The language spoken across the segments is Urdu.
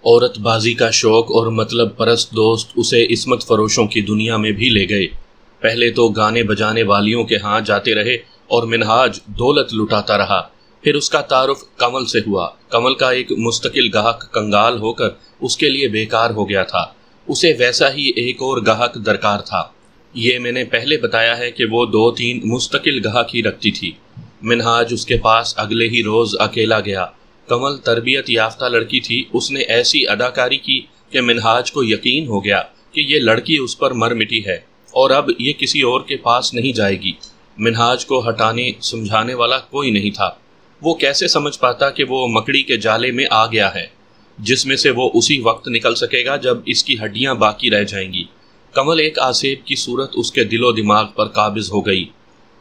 عورت بازی کا شوق اور مطلب پرست دوست اسے عصمت فروشوں کی دنیا میں بھی لے گئے۔ پہلے تو گانے بجانے والیوں کے ہاں جاتے رہے اور منہاج دولت لٹاتا رہا۔ پھر اس کا تعارف کمل سے ہوا۔ کمل کا ایک مستقل گاہک کنگال ہو کر اس کے لیے بیکار ہو گیا تھا۔ اسے ویسا ہی ایک اور گاہک درکار تھا۔ یہ میں نے پہلے بتایا ہے کہ وہ 2-3 مستقل گاہک ہی رکھتی تھی۔ منہاج اس کے پاس اگلے ہی روز اکیلا گیا۔ کمل تربیت یافتہ لڑکی تھی۔ اس نے ایسی اداکاری کی کہ منہاج کو یقین ہو گیا کہ یہ لڑکی اس پر مر مٹی ہے اور اب یہ کسی اور کے پاس نہیں جائے گی۔ منہاج کو ہٹانے سمجھانے والا کوئی نہیں تھا۔ وہ کیسے سمجھ پاتا کہ وہ مکڑی کے جالے میں آ گیا ہے جس میں سے وہ اسی وقت نکل سکے گا جب اس کی ہڈیاں باقی رہ جائیں گی۔ کمل ایک آسیب کی صورت اس کے دل و دماغ پر قابض ہو گئی۔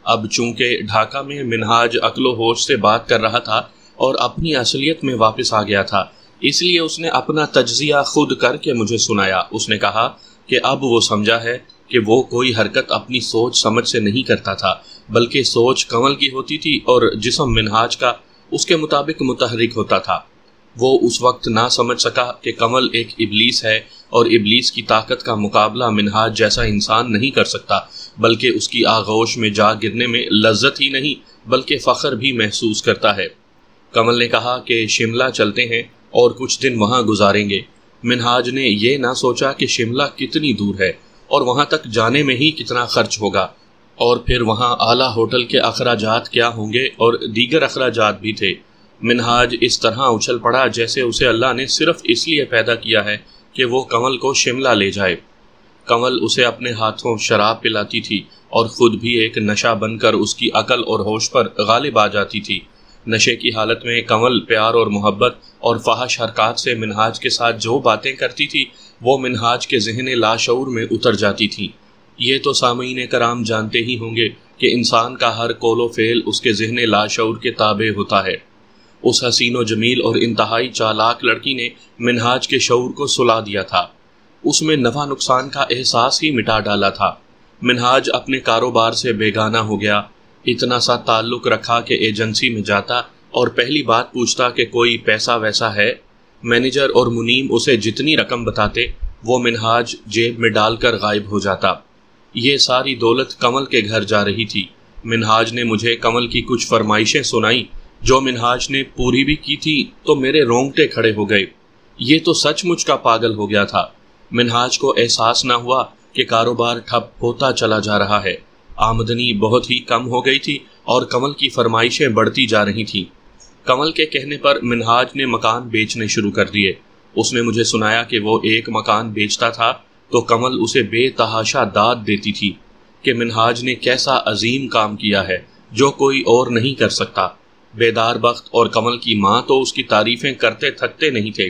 اب چونکہ ڈھاکہ میں منہاج عقل و ہوش سے بات کر رہا تھا اور اپنی اصلیت میں واپس آ گیا تھا، اس لیے اس نے اپنا تجزیہ خود کر کے مجھے سنایا۔ اس نے کہا کہ اب وہ سمجھا ہے کہ وہ کوئی حرکت اپنی سوچ سمجھ سے نہیں کرتا تھا، بلکہ سوچ کمل کی ہوتی تھی اور جسم منہاج کا اس کے مطابق متحرک ہوتا تھا۔ وہ اس وقت نہ سمجھ سکا کہ کمل ایک ابلیس ہے اور ابلیس کی طاقت کا مقابلہ منہاج جیسا انسان نہیں کر سکتا، بلکہ اس کی آغوش میں جا گرنے میں لذت ہی نہیں بلکہ فخر بھی محسوس کرتا ہے۔ کمل نے کہا کہ شملہ چلتے ہیں اور کچھ دن وہاں گزاریں گے۔ منہاج نے یہ نہ سوچا کہ شملہ کتنی دور ہے اور وہاں تک جانے میں ہی کتنا خرچ ہوگا، اور پھر وہاں اعلیٰ ہوٹل کے اخراجات کیا ہوں گے اور دیگر اخراجات بھی تھے۔ منہاج اس طرح اچھل پڑا جیسے اسے اللہ نے صرف اس لیے پیدا کیا ہے کہ وہ کمل کو شملہ لے جائے۔ کمل اسے اپنے ہاتھوں شراب پلاتی تھی اور خود بھی ایک نشہ بن کر اس کی عقل اور ہوش پر غالب آ جاتی تھی۔ نشے کی حالت میں کمل پیار اور محبت اور فحش حرکات سے منہاج کے ساتھ جو باتیں کرتی تھی وہ منہاج کے ذہن لاشعور میں اتر جاتی تھی۔ یہ تو سامعین کرام جانتے ہی ہوں گے کہ انسان کا ہر قول و فعل اس کے ذہن لاشعور کے تابع ہوتا ہے۔ اس حسین و جمیل اور انتہائی چالاک لڑکی نے منہاج کے شعور کو سلا دیا تھا۔ اس میں نفع نقصان کا احساس ہی مٹا ڈالا تھا۔ منہاج اپنے کاروبار سے بیگانہ ہو گیا۔ اتنا سا تعلق رکھا کہ ایجنسی میں جاتا اور پہلی بات پوچھتا کہ کوئی پیسہ ویسا ہے۔ مینیجر اور منیم اسے جتنی رقم بتاتے وہ منہاج جیب میں ڈال کر غائب ہو جاتا۔ یہ ساری دولت کمل کے گھر جا رہی تھی۔ منہاج نے مجھے کمل کی کچھ فرمائشیں سنائیں جو منہاج نے پوری بھی کی تھی تو میرے رونگٹے کھڑے ہو گئے۔ یہ تو سچ مچ کا پاگل ہو گیا تھا۔ منہاج کو احساس نہ ہوا کہ کاروبار ٹھپ ہوتا چلا جا رہا ہے۔ آمدنی بہت ہی کم ہو گئی تھی اور کمل کی فرمائشیں بڑھتی جا رہی تھیں۔ کمل کے کہنے پر منہاج نے مکان بیچنے شروع کر دیے۔ اس نے مجھے سنایا کہ وہ ایک مکان بیچتا تھا تو کمل اسے بے تحاشا داد دیتی تھی کہ منہاج نے کیسا عظیم کام کیا ہے جو کوئی اور نہیں کر سکتا۔ بیدار بخت اور کمل کی ماں تو اس کی تعریفیں کرتے تھکتے نہیں تھے۔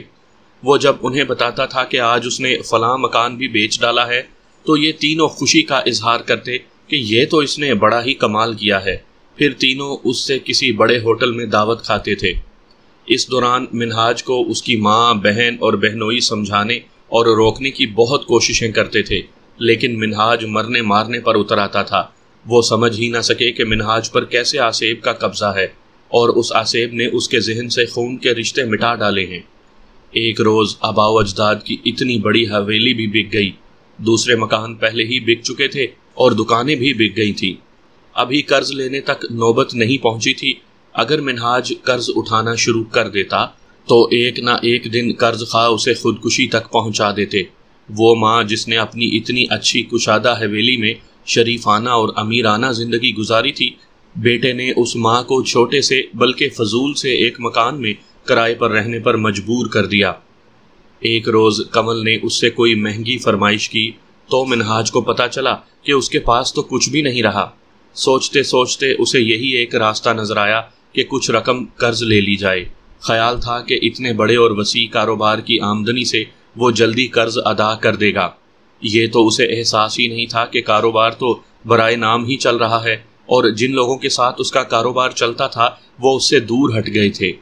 وہ جب انہیں بتاتا تھا کہ آج اس نے فلاں مکان بھی بیچ ڈالا ہے تو یہ تینوں خوشی کا اظہار کرتے کہ یہ تو اس نے بڑا ہی کمال کیا ہے۔ پھر تینوں اس سے کسی بڑے ہوٹل میں دعوت کھاتے تھے۔ اس دوران منہاج کو اس کی ماں، بہن اور بہنوئی سمجھانے اور روکنے کی بہت کوششیں کرتے تھے، لیکن منہاج مرنے مارنے پر اتر آتا تھا۔ وہ سمجھ ہی نہ سکے کہ منہاج پر کیسے آسیب کا قبضہ ہے اور اس آسیب نے اس کے ذہن سے خون کے رشتے مٹا ڈالے ہیں۔ ایک روز آباء و اجداد کی اتنی بڑی حویلی بھی بک گئی۔ دوسرے مکان پہلے ہی بک چکے تھے اور دکانیں بھی بک گئی تھیں۔ ابھی قرض لینے تک نوبت نہیں پہنچی تھی۔ اگر منہاج قرض اٹھانا شروع کر دیتا تو ایک نہ ایک دن قرض خواہ اسے خودکشی تک پہنچا دیتے۔ وہ ماں جس نے اپنی اتنی اچھی کشادہ حویلی میں شریفانہ اور امیرانہ زندگی گزاری تھی، بیٹے نے اس ماں کو چھوٹے سے بلکہ فضول سے ایک مکان میں کرائے پر رہنے پر مجبور کر دیا۔ ایک روز کمل نے اس سے کوئی مہنگی فرمائش کی تو منہاج کو پتا چلا کہ اس کے پاس تو کچھ بھی نہیں رہا۔ سوچتے سوچتے اسے یہی ایک راستہ نظر آیا کہ کچھ رقم قرض لے لی جائے۔ خیال تھا کہ اتنے بڑے اور وسیع کاروبار کی آمدنی سے وہ جلدی قرض ادا کر دے گا۔ یہ تو اسے احساس ہی نہیں تھا کہ کاروبار تو برائے نام ہی چل رہا ہے اور جن لوگوں کے ساتھ اس کا کاروبار چلتا تھا وہ اس سے دور ہٹ گئے تھے۔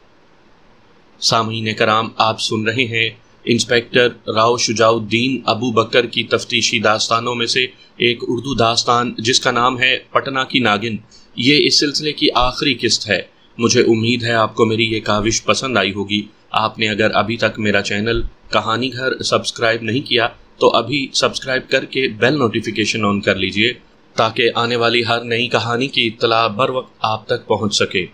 سامعین کرام، آپ سن رہے ہیں انسپیکٹر راؤ شجاع الدین ابو بکر کی تفتیشی داستانوں میں سے ایک اردو داستان جس کا نام ہے پٹنہ کی ناگن۔ یہ اس سلسلے کی آخری قسط ہے۔ مجھے امید ہے آپ کو میری یہ کاوش پسند آئی ہوگی۔ آپ نے اگر ابھی تک میرا چینل کہانی گھر سبسکرائب نہیں کیا تو ابھی سبسکرائب کر کے بیل نوٹیفیکیشن آن کر لیجئے تاکہ آنے والی ہر نئی کہانی کی اطلاع بر وقت آپ تک پہنچ سکے۔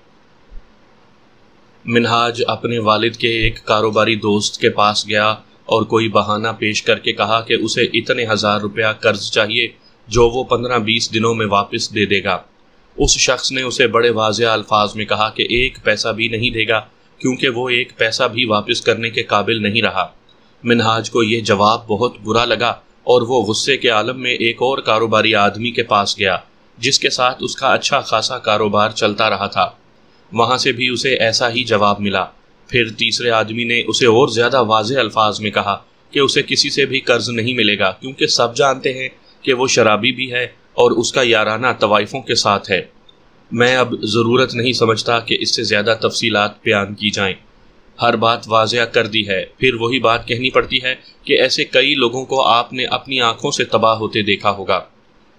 منہاج اپنے والد کے ایک کاروباری دوست کے پاس گیا اور کوئی بہانہ پیش کر کے کہا کہ اسے اتنے 1000 روپیہ قرض چاہیے جو وہ 15-20 دنوں میں واپس دے دے گا۔ اس شخص نے اسے بڑے واضح الفاظ میں کہا کہ 1 پیسہ بھی نہیں دے گا کیونکہ وہ 1 پیسہ بھی واپس کرنے کے قابل نہیں رہا۔ منہاج کو یہ جواب بہت برا لگا اور وہ غصے کے عالم میں ایک اور کاروباری آدمی کے پاس گیا جس کے ساتھ اس کا اچھا خاصا کاروبار چلتا رہا تھا۔ وہاں سے بھی اسے ایسا ہی جواب ملا۔ پھر تیسرے آدمی نے اسے اور زیادہ واضح الفاظ میں کہا کہ اسے کسی سے بھی قرض نہیں ملے گا کیونکہ سب جانتے ہیں کہ وہ شرابی بھی ہے اور اس کا یارانہ طوائفوں کے ساتھ ہے۔ میں اب ضرورت نہیں سمجھتا کہ اس سے زیادہ تفصیلات بیان کی جائیں، ہر بات واضح کر دی ہے۔ پھر وہی بات کہنی پڑتی ہے کہ ایسے کئی لوگوں کو آپ نے اپنی آنکھوں سے تباہ ہوتے دیکھا ہوگا۔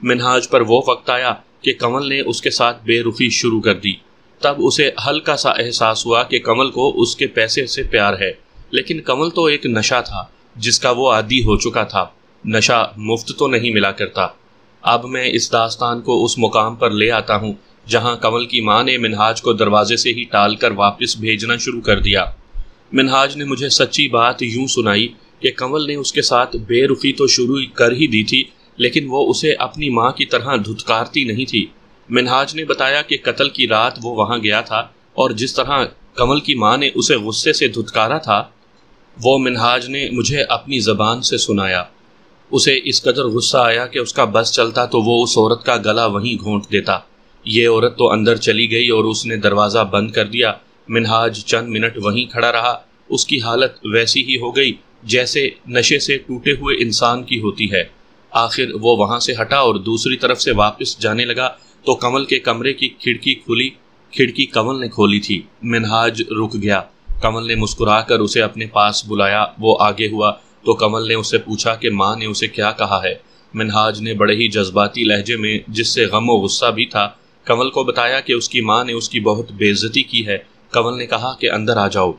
منہاج پر وہ وقت آیا کہ کنول نے اس کے ساتھ بے رخی شروع کر دی۔ تب اسے ہلکا سا احساس ہوا کہ کنول کو اس کے پیسے سے پیار ہے، لیکن کنول تو ایک نشہ تھا جس کا وہ عادی ہو چکا تھا۔ نشہ مفت تو نہیں ملا کرتا۔ اب میں اس داستان کو اس مقام پر لے آتا ہوں جہاں کنول کی ماں نے منہاج کو دروازے سے ہی ٹال کر واپس بھیجنا شروع کر دیا۔ منہاج نے مجھے سچی بات یوں سنائی کہ کنول نے اس کے ساتھ بے رخی تو شروع کر ہی دی تھی لیکن وہ اسے اپنی ماں کی طرح دھتکارتی نہیں تھی۔ منہاج نے بتایا کہ قتل کی رات وہ وہاں گیا تھا اور جس طرح کنول کی ماں نے اسے غصے سے دھتکارا تھا وہ منہاج نے مجھے اپنی زبان سے سنایا۔ اسے اس قدر غصہ آیا کہ اس کا بس چلتا تو وہ اس عورت کا گلا وہیں گھونٹ دیتا۔ یہ عورت تو اندر چلی گئی اور اس نے دروازہ بند کر دیا۔ منہاج چند منٹ وہیں کھڑا رہا۔ اس کی حالت ویسی ہی ہو گئی جیسے نشے سے ٹوٹے ہوئے انسان کی ہوتی ہے۔ آخر وہ وہاں سے ہٹا اور دوسری طرف سے واپس جانے لگا تو کنول کے کمرے کی کھڑکی کھلی۔ کھڑکی کنول نے کھولی تھی۔ منہاج رک گیا۔ کنول نے مسکرا کر اسے اپنے پاس بلایا۔ وہ آگے ہوا تو کنول نے اسے پوچھا کہ ماں نے اسے کیا کہا ہے۔ منہاج نے بڑے ہی جذباتی لہجے میں جس سے غم و غصہ بھی تھا کنول کو بتایا کہ اس کی ماں نے اس کی بہت بے عزتی کی ہے۔ کنول نے کہا کہ اندر آ جاؤ۔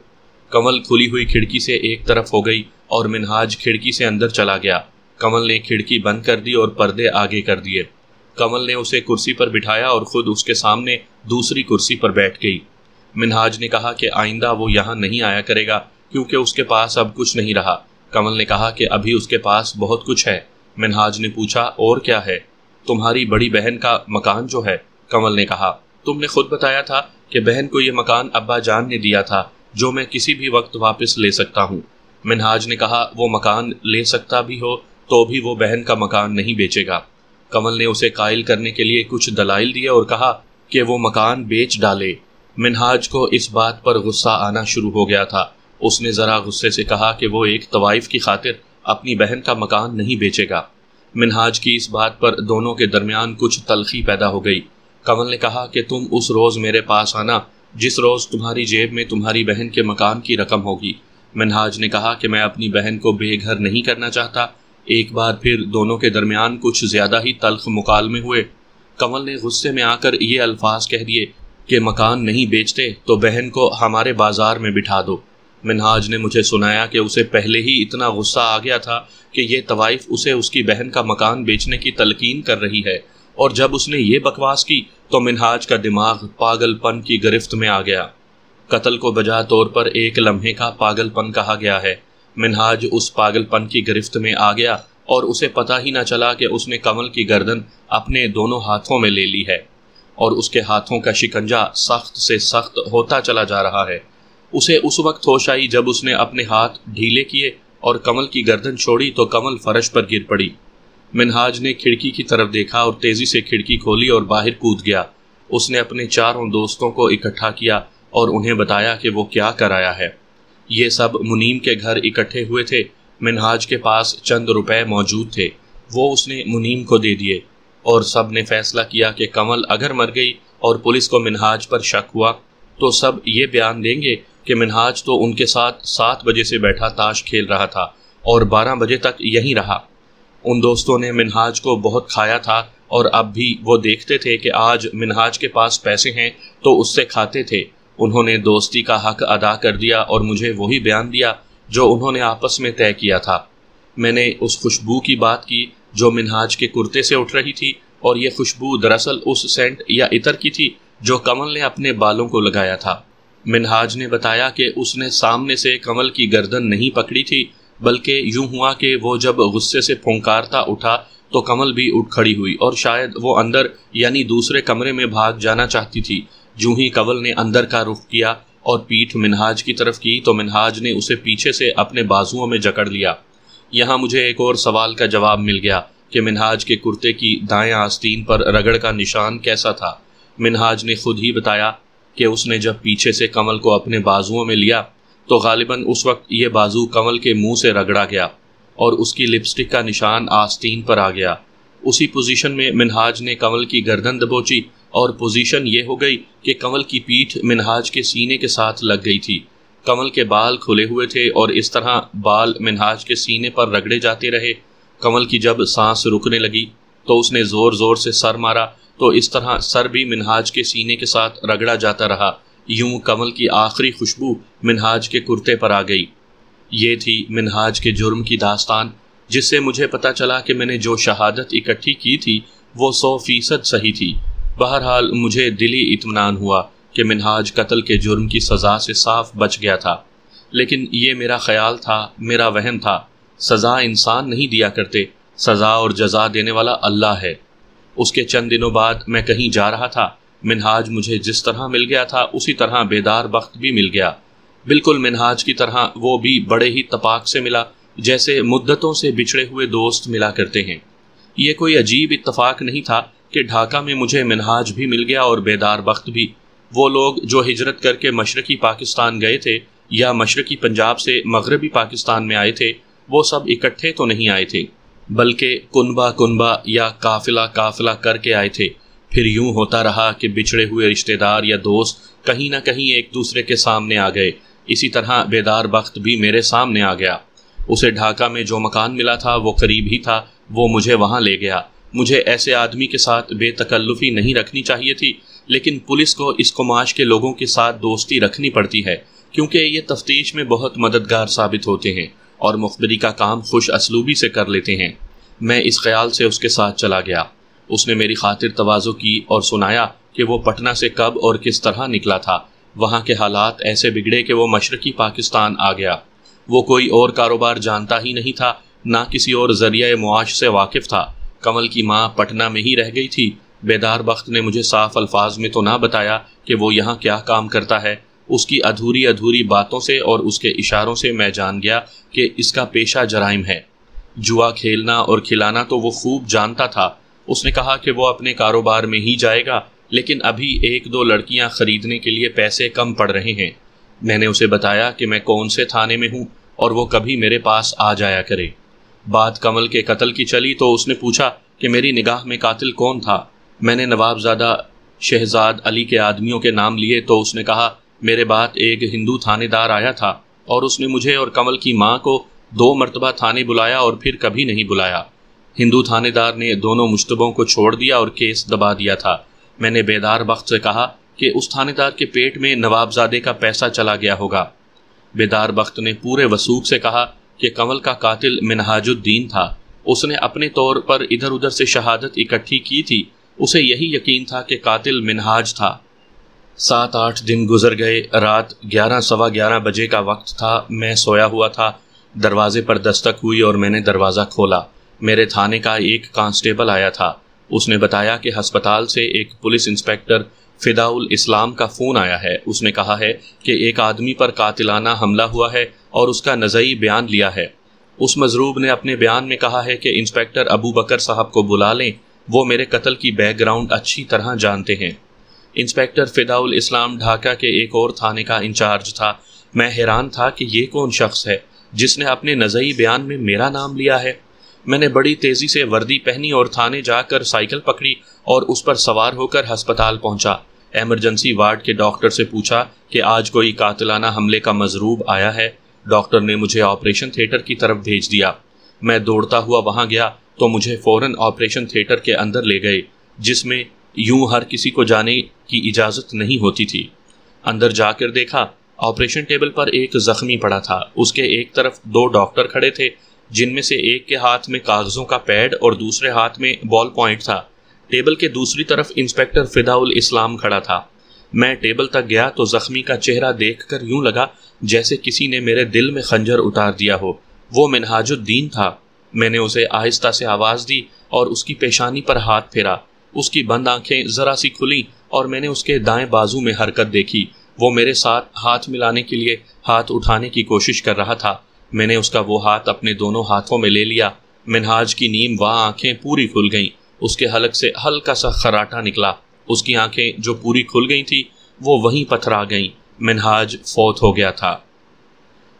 کنول کھلی ہوئی کھڑکی سے ایک طرف ہو گئی اور منہاج کھڑکی سے اندر چلا گیا۔ کنول نے کھڑکی بند کر دی اور پردے آگے کر دیے۔ کنول نے اسے کرسی پر بٹھایا اور خود اس کے سامنے دوسری کرسی پر بیٹھ گئی۔ منہاج نے کہا کہ آئندہ وہ یہاں نہیں آیا کرے گا کیونکہ اس کے پاس اب کچھ نہیں رہا۔ کنول نے کہا کہ ابھی اس کے پاس بہت کچھ ہے۔ منہاج نے پوچھا اور کیا ہے؟ تمہاری بڑی بہن کا مکان جو ہے۔ کنول نے کہا تم نے خود بتایا تھا کہ بہن کو یہ مکان ابا جان نے دیا تھا جو میں کسی بھی وقت واپس لے سکتا ہوں۔ منہاج نے کہا وہ مکان لے سکتا بھی ہو تو بھی وہ بہن کا مکان نہیں بیچے گا۔ کنول نے اسے قائل کرنے کے لیے کچھ دلائل دیے اور کہا کہ وہ مکان بیچ ڈالے۔ منہاج کو اس بات پر غصہ آنا شروع ہو گیا تھا۔ اس نے ذرا غصے سے کہا کہ وہ ایک طوائف کی خاطر اپنی بہن کا مکان نہیں بیچے گا۔ منہاج کی اس بات پر دونوں کے درمیان کچھ تلخی پیدا ہو گئی۔ کنول نے کہا کہ تم اس روز میرے پاس آنا جس روز تمہاری جیب میں تمہاری بہن کے مکان کی رقم ہوگی۔ منہاج نے کہا کہ میں اپنی بہن کو بے گھر نہیں کرنا چاہتا۔ ایک بار پھر دونوں کے درمیان کچھ زیادہ ہی تلخ مکالمے ہوئے۔ کنول نے غصے میں آ کر یہ الفاظ کہہ دیے کہ مکان نہیں بیچتے تو بہن کو ہمارے بازار میں بٹھا دو۔ منہاج نے مجھے سنایا کہ اسے پہلے ہی اتنا غصہ آ گیا تھا کہ یہ طوائف اسے اس کی بہن کا مکان بیچنے کی تلقین کر رہی ہے، اور جب اس نے یہ بکواس کی تو منہاج کا دماغ پاگل پن کی گرفت میں آ گیا۔ قتل کو بجا طور پر ایک لمحے کا پاگل پن کہا گیا ہے۔ منہاج اس پاگل پن کی گرفت میں آ گیا اور اسے پتہ ہی نہ چلا کہ اس نے کنول کی گردن اپنے دونوں ہاتھوں میں لے لی ہے اور اس کے ہاتھوں کا شکنجہ سخت سے سخت ہوتا چلا جا رہا ہے۔ اسے اس وقت ہوش آئی جب اس نے اپنے ہاتھ ڈھیلے کیے اور کنول کی گردن چھوڑی تو کنول فرش پر گر پڑی۔ منہاج نے کھڑکی کی طرف دیکھا اور تیزی سے کھڑکی کھولی اور باہر کود گیا۔ اس نے اپنے چاروں دوستوں کو اکٹھا کیا اور انہیں بتایا کہ وہ کیا کر آیا ہے۔ یہ سب منیم کے گھر اکٹھے ہوئے تھے۔ منہاج کے پاس چند روپے موجود تھے، وہ اس نے منیم کو دے دیے، اور سب نے فیصلہ کیا کہ کنول اگر مر گئی اور پولیس کو منہاج پر شک ہوا تو سب یہ بیان دیں گے کہ منہاج تو ان کے ساتھ 7 بجے سے بیٹھا تاش کھیل رہا تھا اور 12 بجے تک یہیں رہا۔ ان دوستوں نے منہاج کو بہت کھایا تھا اور اب بھی وہ دیکھتے تھے کہ آج منہاج کے پاس پیسے ہیں تو اس سے کھاتے تھے، انہوں نے دوستی کا حق ادا کر دیا اور مجھے وہی بیان دیا جو انہوں نے آپس میں طے کیا تھا۔ میں نے اس خوشبو کی بات کی جو منہاج کے کرتے سے اٹھ رہی تھی، اور یہ خوشبو دراصل اس سینٹ یا عطر کی تھی جو کمل نے اپنے بالوں کو لگایا تھا۔ منہاج نے بتایا کہ اس نے سامنے سے کمل کی گردن نہیں پکڑی تھی، بلکہ یوں ہوا کہ وہ جب غصے سے پھونکارتا اٹھا تو کمل بھی اٹھ کھڑی ہوئی، اور شاید وہ اندر یعنی دوسرے کمرے میں بھاگ جانا چاہتی تھی۔ جو ہی کمل نے اندر کا رخ کیا اور پیٹھ منہاج کی طرف کی تو منہاج نے اسے پیچھے سے اپنے بازوؤں میں جکڑ لیا۔ یہاں مجھے ایک اور سوال کا جواب مل گیا کہ منہاج کے کرتے کی دائیں آستین پر رگڑ کا نشان کیسا تھا۔ منہاج نے خود ہی بتایا کہ اس نے جب پیچھے سے کمل کو اپنے بازوؤں میں لیا تو غالباً اس وقت یہ بازو کمل کے منہ سے رگڑا گیا اور اس کی لپسٹک کا نشان آستین پر آ گیا۔ اسی پوزیشن میں منہاج نے کمل کی گردن دبوچی اور پوزیشن یہ ہو گئی کہ کمل کی پیٹھ منہاج کے سینے کے ساتھ لگ گئی تھی۔ کمل کے بال کھلے ہوئے تھے اور اس طرح بال منہاج کے سینے پر رگڑے جاتے رہے۔ کمل کی جب سانس رکنے لگی تو اس نے زور زور سے سر مارا تو اس طرح سر بھی منہاج کے سینے کے ساتھ رگڑا جاتا رہا۔ یوں کمل کی آخری خوشبو منہاج کے کرتے پر آ گئی۔ یہ تھی منہاج کے جرم کی داستان، جس سے مجھے پتا چلا کہ میں نے جو شہادت اکٹھی کی تھی وہ 100% صحیح تھی۔ بہرحال مجھے دلی اطمینان ہوا کہ منہاج قتل کے جرم کی سزا سے صاف بچ گیا تھا، لیکن یہ میرا خیال تھا، میرا وہم تھا۔ سزا انسان نہیں دیا کرتے، سزا اور جزا دینے والا اللہ ہے۔ اس کے چند دنوں بعد میں کہیں جا رہا تھا۔ منہاج مجھے جس طرح مل گیا تھا اسی طرح بیدار بخت بھی مل گیا۔ بالکل منہاج کی طرح وہ بھی بڑے ہی تپاک سے ملا، جیسے مدتوں سے بچھڑے ہوئے دوست ملا کرتے ہیں۔ یہ کوئی عجیب اتفاق نہیں تھا کہ ڈھاکہ میں مجھے منہاج بھی مل گیا اور بیدار بخت بھی۔ وہ لوگ جو ہجرت کر کے مشرقی پاکستان گئے تھے یا مشرقی پنجاب سے مغربی پاکستان میں آئے تھے، وہ سب اکٹھے تو نہیں آئے تھے، بلکہ کنبہ کنبہ یا قافلہ قافلہ کر کے آئے تھے۔ پھر یوں ہوتا رہا کہ بچھڑے ہوئے رشتہ دار یا دوست کہیں نہ کہیں ایک دوسرے کے سامنے آ گئے۔ اسی طرح بیدار بخت بھی میرے سامنے آ گیا۔ اسے ڈھاکہ میں جو مکان ملا تھا وہ قریب ہی تھا، وہ مجھے وہاں لے گیا۔ مجھے ایسے آدمی کے ساتھ بے تکلفی نہیں رکھنی چاہیے تھی، لیکن پولیس کو اس قماش کے لوگوں کے ساتھ دوستی رکھنی پڑتی ہے، کیونکہ یہ تفتیش میں بہت مددگار ثابت ہوتے ہیں اور مخبری کا کام خوش اسلوبی سے کر لیتے ہیں۔ میں اس خیال سے اس کے ساتھ چلا گیا۔ اس نے میری خاطر تواضع کی اور سنایا کہ وہ پٹنہ سے کب اور کس طرح نکلا تھا۔ وہاں کے حالات ایسے بگڑے کہ وہ مشرقی پاکستان آ گیا۔ وہ کوئی اور کاروبار جانتا ہی نہیں تھا، نہ کسی اور ذریعہ معاش سے واقف تھا۔ کمل کی ماں پٹنہ میں ہی رہ گئی تھی۔ بیدار بخت نے مجھے صاف الفاظ میں تو نہ بتایا کہ وہ یہاں کیا کام کرتا ہے۔ اس کی ادھوری باتوں سے اور اس کے اشاروں سے میں جان گیا کہ اس کا پیشہ جرائم ہے۔ جوا کھیلنا اور کھلانا تو وہ خوب جانتا تھا۔ اس نے کہا کہ وہ اپنے کاروبار میں ہی جائے گا، لیکن ابھی 1-2 لڑکیاں خریدنے کے لیے پیسے کم پڑ رہے ہیں۔ میں نے اسے بتایا کہ میں کون سے تھانے میں ہوں اور وہ کبھی میرے پاس آ جایا کرے۔ بات کمل کے قتل کی چلی تو اس نے پوچھا کہ میری نگاہ میں قاتل کون تھا۔ میں نے نوابزادہ شہزاد علی کے آدمیوں کے نام لیے تو اس نے کہا میرے بعد ایک ہندو تھانے دار آیا تھا اور اس نے مجھے اور کمل کی ماں کو 2 مرتبہ تھانے بلایا اور پھر کبھی نہیں بلایا۔ ہندو تھانے دار نے دونوں مشتبوں کو چھوڑ دیا اور کیس دبا دیا تھا۔ میں نے بیدار بخت سے کہا کہ اس تھانے دار کے پیٹ میں نوابزادے کا پیسہ چلا گیا ہوگا۔ بیدار بخت نے پورے وثوق سے کہا کہ کمل کا قاتل منہاج الدین تھا۔ اس نے اپنے طور پر ادھر ادھر سے شہادت اکٹھی کی تھی۔ اسے یہی یقین تھا کہ قاتل منہاج تھا۔ 7-8 دن گزر گئے۔ رات 11-11:15 بجے کا وقت تھا۔ میں سویا ہوا تھا۔ دروازے پر دستک ہوئی اور میں نے دروازہ کھولا۔ میرے تھانے کا ایک کانسٹیبل آیا تھا۔ اس نے بتایا کہ ہسپتال سے ایک پولیس انسپکٹر فداء الاسلام کا فون آیا ہے۔ اس نے کہا ہے کہ ایک آدمی پر قاتلانہ حملہ ہوا ہے اور اس کا نزعی بیان لیا ہے۔ اس مضروب نے اپنے بیان میں کہا ہے کہ انسپکٹر ابو بکر صاحب کو بلا لیں، وہ میرے قتل کی بیک گراؤنڈ اچھی طرح جانتے ہیں۔ انسپکٹر فداء الاسلام ڈھاکہ کے ایک اور تھانے کا انچارج تھا۔ میں حیران تھا کہ یہ کون شخص ہے جس نے اپنے نزعی بیان میں میرا نام لیا ہے۔ میں نے بڑی تیزی سے وردی پہنی اور تھانے جا کر سائیکل پکڑی اور اس پر سوار ہو کر ہسپتال پہنچا۔ ایمرجنسی وارڈ کے ڈاکٹر سے پوچھا کہ آج کوئی قاتلانہ حملے کا مضروب آیا ہے۔ ڈاکٹر نے مجھے آپریشن تھیٹر کی طرف بھیج دیا۔ میں دوڑتا ہوا وہاں گیا تو مجھے فوراً آپریشن تھیٹر کے اندر لے گئے، جس میں یوں ہر کسی کو جانے کی اجازت نہیں ہوتی تھی۔ اندر جا کر دیکھا آپریشن ٹیبل پر ایک زخمی پڑا تھا۔ اس کے ایک طرف 2 ڈاکٹر کھڑے تھے، جن میں سے ایک کے ہاتھ میں کاغذوں کا پیڈ اور دوسرے ہاتھ میں بال پوائنٹ تھا۔ ٹیبل کے دوسری طرف انسپیکٹر فداء الاسلام کھڑا تھا۔ میں ٹیبل تک گیا تو زخمی کا چہرہ دیکھ کر یوں لگا جیسے کسی نے میرے دل میں خنجر اتار دیا ہو۔ وہ منہاج الدین تھا۔ میں نے اسے آہستہ سے آواز دی اور اس کی پیشانی پر ہاتھ پھیرا۔ اس کی بند آنکھیں ذرا سی کھلیں اور میں نے اس کے دائیں بازو میں حرکت دیکھی۔ وہ میرے ساتھ ہاتھ ملانے کے لیے ہاتھ اٹھانے کی کوشش کر رہا تھا۔ میں نے اس کا وہ ہاتھ اپنے دونوں ہاتھوں میں لے لیا۔ منہاج کی نیم واہ آنکھیں پوری کھل گئیں۔ اس کے حلق سے ہلکا سا خراٹا نکلا۔ اس کی آنکھیں جو پوری کھل گئی تھی وہ وہیں پتھرا گئیں۔ منہاج فوت ہو گیا تھا۔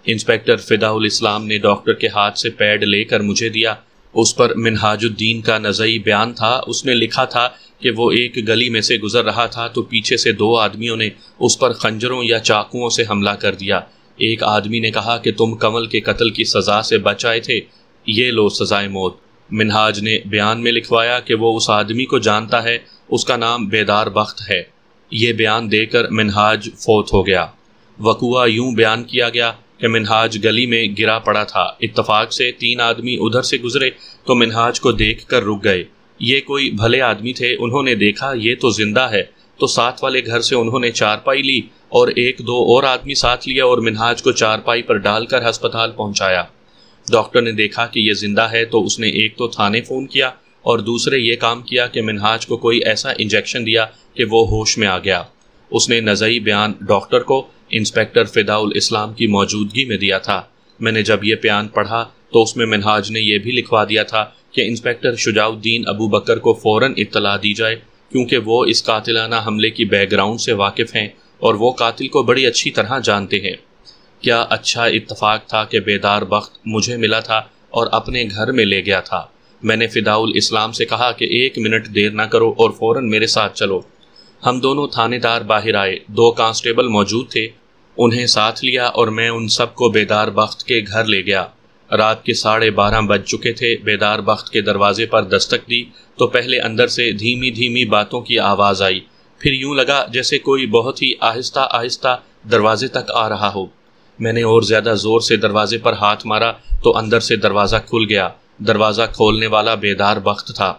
انسپیکٹر فداء الاسلام نے ڈاکٹر کے ہاتھ سے پیڈ لے کر مجھے دیا۔ اس پر منہاج الدین کا نظری بیان تھا۔ اس نے لکھا تھا کہ وہ ایک گلی میں سے گزر رہا تھا تو پیچھے سے 2 آدمیوں نے اس پر خنجروں یا چاقوؤں سے حملہ کر دیا۔ ایک آدمی نے کہا کہ تم کمل کے قتل کی سزا سے بچ آئے تھے، یہ لو سزائے موت۔ منہاج نے بیان میں لکھوایا کہ وہ اس آدمی کو جانتا ہے، اس کا نام بیدار بخت ہے۔ یہ بیان دے کر منہاج فوت ہو گیا۔ وقوعہ یوں بیان کیا گیا کہ منہاج گلی میں گرا پڑا تھا۔ اتفاق سے 3 آدمی ادھر سے گزرے تو منہاج کو دیکھ کر رک گئے۔ یہ کوئی بھلے آدمی تھے، انہوں نے دیکھا یہ تو زندہ ہے تو ساتھ والے گھر سے انہوں نے چارپائی لی اور 1-2 اور آدمی ساتھ لیا اور منہاج کو چارپائی پر ڈال کر ہسپتال پہنچایا۔ ڈاکٹر نے دیکھا کہ یہ زندہ ہے تو اس نے ایک تو تھانے فون کیا اور دوسرے یہ کام کیا کہ منہاج کو کوئی ایسا انجیکشن دیا کہ وہ ہوش میں آ گیا۔ اس نے نظری بیان ڈاکٹر کو انسپیکٹر فداء الاسلام کی موجودگی میں دیا تھا۔ میں نے جب یہ بیان پڑھا تو اس میں منہاج نے یہ بھی لکھوا دیا تھا کہ انسپیکٹر شجاع الدین ابو بکر کو فوراً اطلاع دی جائے، کیونکہ وہ اس قاتلانہ حملے کی بیک گراؤنڈ سے واقف ہیں اور وہ قاتل کو بڑی اچھی طرح جانتے ہیں۔ کیا اچھا اتفاق تھا کہ بیدار بخت مجھے ملا تھا اور اپنے گھر میں لے گیا تھا۔ میں نے فداء الاسلام سے کہا کہ 1 منٹ دیر نہ کرو اور فوراً میرے ساتھ چلو۔ ہم دونوں تھانے دار باہر آئے، 2 کانسٹیبل موجود تھے، انہیں ساتھ لیا اور میں ان سب کو بیدار بخت کے گھر لے گیا۔ رات کے 12:30 بج چکے تھے۔ بیدار بخت کے دروازے پر دستک دی تو پہلے اندر سے دھیمی دھیمی باتوں کی آواز آئی، پھر یوں لگا جیسے کوئی بہت ہی آہستہ آہستہ دروازے تک آ رہا ہو۔ میں نے اور زیادہ زور سے دروازے پر ہاتھ مارا تو اندر سے دروازہ کھل گیا۔ دروازہ کھولنے والا بیدار بخت تھا۔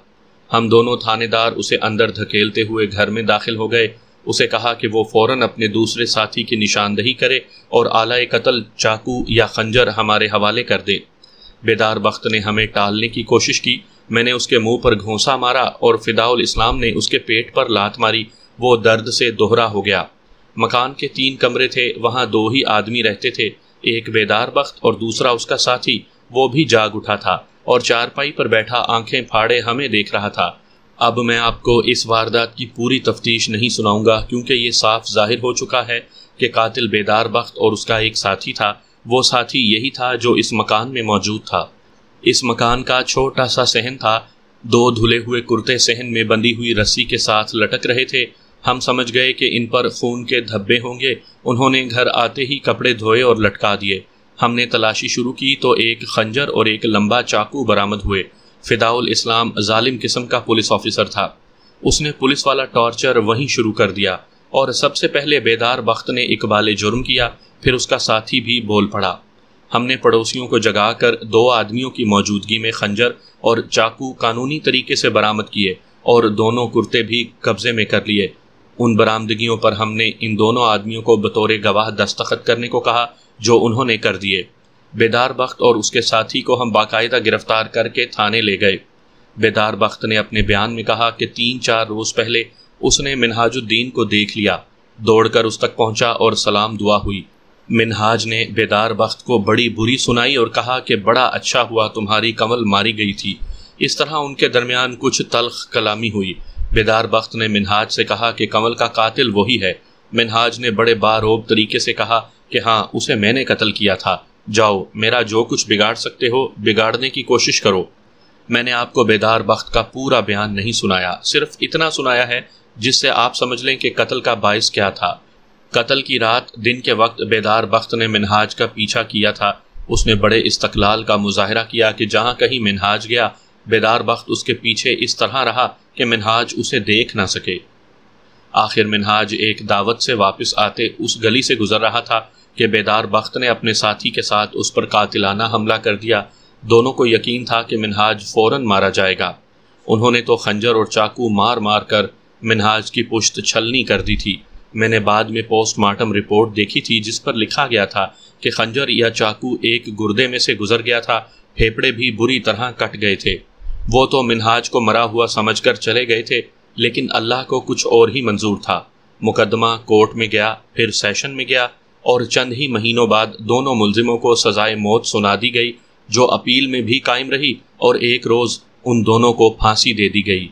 ہم دونوں تھانے دار اسے اندر دھکیلتے ہوئے گھر میں داخل ہو گئے۔ اسے کہا کہ وہ فوراً اپنے دوسرے ساتھی کی نشاندہی کرے اور آلہ قتل چاقو یا خنجر ہمارے حوالے کر دے۔ بیدار بخت نے ہمیں ٹالنے کی کوشش کی۔ میں نے اس کے منہ پر گھونسا مارا اور فداء الاسلام نے اس کے پیٹ پر لات ماری۔ وہ درد سے دوہرا ہو گیا۔ مکان کے 3 کمرے تھے، وہاں 2 ہی آدمی رہتے تھے، ایک بیدار بخت اور دوسرا اس کا ساتھی۔ وہ بھی جاگ اٹھا تھا اور چارپائی پر بیٹھا آنکھیں پھاڑے ہمیں دیکھ رہا تھا۔ اب میں آپ کو اس واردات کی پوری تفتیش نہیں سناؤں گا، کیونکہ یہ صاف ظاہر ہو چکا ہے کہ قاتل بیدار بخت اور اس کا ایک ساتھی تھا۔ وہ ساتھی یہی تھا جو اس مکان میں موجود تھا۔ اس مکان کا چھوٹا سا صحن تھا، 2 دھلے ہوئے کرتے صحن میں بندھی ہوئی رسی کے ساتھ لٹک رہے تھے۔ ہم سمجھ گئے کہ ان پر خون کے دھبے ہوں گے۔ انہوں نے گھر آتے ہی کپڑے دھوئے اور لٹکا دیے۔ ہم نے تلاشی شروع کی تو ایک خنجر اور ایک لمبا چاقو برآمد ہوئے۔ فداء الاسلام ظالم قسم کا پولیس آفیسر تھا۔ اس نے پولیس والا ٹارچر وہیں شروع کر دیا اور سب سے پہلے بیدار بخت نے اقبال جرم کیا، پھر اس کا ساتھی بھی بول پڑا۔ ہم نے پڑوسیوں کو جگا کر 2 آدمیوں کی موجودگی میں خنجر اور چاقو قانونی طریقے سے برآمد کیے اور دونوں کرتے بھی قبضے میں کر لیے۔ ان برآمدگیوں پر ہم نے ان دونوں آدمیوں کو بطور گواہ دستخط کرنے کو کہا، جو انہوں نے کر دیے۔ بیدار بخت اور اس کے ساتھی کو ہم باقاعدہ گرفتار کر کے تھانے لے گئے۔ بیدار بخت نے اپنے بیان میں کہا کہ 3-4 روز پہلے اس نے منہاج الدین کو دیکھ لیا، دوڑ کر اس تک پہنچا اور سلام دعا ہوئی۔ منہاج نے بیدار بخت کو بڑی بری سنائی اور کہا کہ بڑا اچھا ہوا تمہاری کمل ماری گئی تھی۔ اس طرح ان کے درمیان کچھ تلخ کلامی ہوئی۔ بیدار بخت نے منہاج سے کہا کہ کمل کا قاتل وہی ہے۔ منہاج نے بڑے باروب طریقے سے کہا کہ ہاں، اسے میں نے قتل کیا تھا، جاؤ میرا جو کچھ بگاڑ سکتے ہو بگاڑنے کی کوشش کرو۔ میں نے آپ کو بیدار بخت کا پورا بیان نہیں سنایا، صرف اتنا سنایا ہے جس سے آپ سمجھ لیں کہ قتل کا باعث کیا تھا۔ قتل کی رات دن کے وقت بیدار بخت نے منہاج کا پیچھا کیا تھا۔ اس نے بڑے استقلال کا مظاہرہ کیا کہ جہاں کہیں منہاج گیا، بیدار بخت اس کے پیچھے اس طرح رہا کہ منہاج اسے دیکھ نہ سکے۔ آخر منہاج ایک دعوت سے واپس آتے اس گلی سے گزر رہا تھا کہ بیدار بخت نے اپنے ساتھی کے ساتھ اس پر قاتلانہ حملہ کر دیا۔ دونوں کو یقین تھا کہ منہاج فوراً مارا جائے گا۔ انہوں نے تو خنجر اور چاقو مار مار کر منہاج کی پشت چھلنی کر دی تھی۔ میں نے بعد میں پوسٹ مارٹم رپورٹ دیکھی تھی جس پر لکھا گیا تھا کہ خنجر یا چاقو ایک گردے میں سے گزر گیا تھا، پھیپھڑے بھی بری طرح کٹ گئے تھے۔ وہ تو منہاج کو مرا ہوا سمجھ کر چلے گئے تھے، لیکن اللہ کو کچھ اور ہی منظور تھا۔ مقدمہ کورٹ میں گیا، پھر سیشن میں گیا، اور چند ہی مہینوں بعد دونوں ملزموں کو سزائے موت سنا دی گئی، جو اپیل میں بھی قائم رہی، اور ایک روز ان دونوں کو پھانسی دے دی گئی۔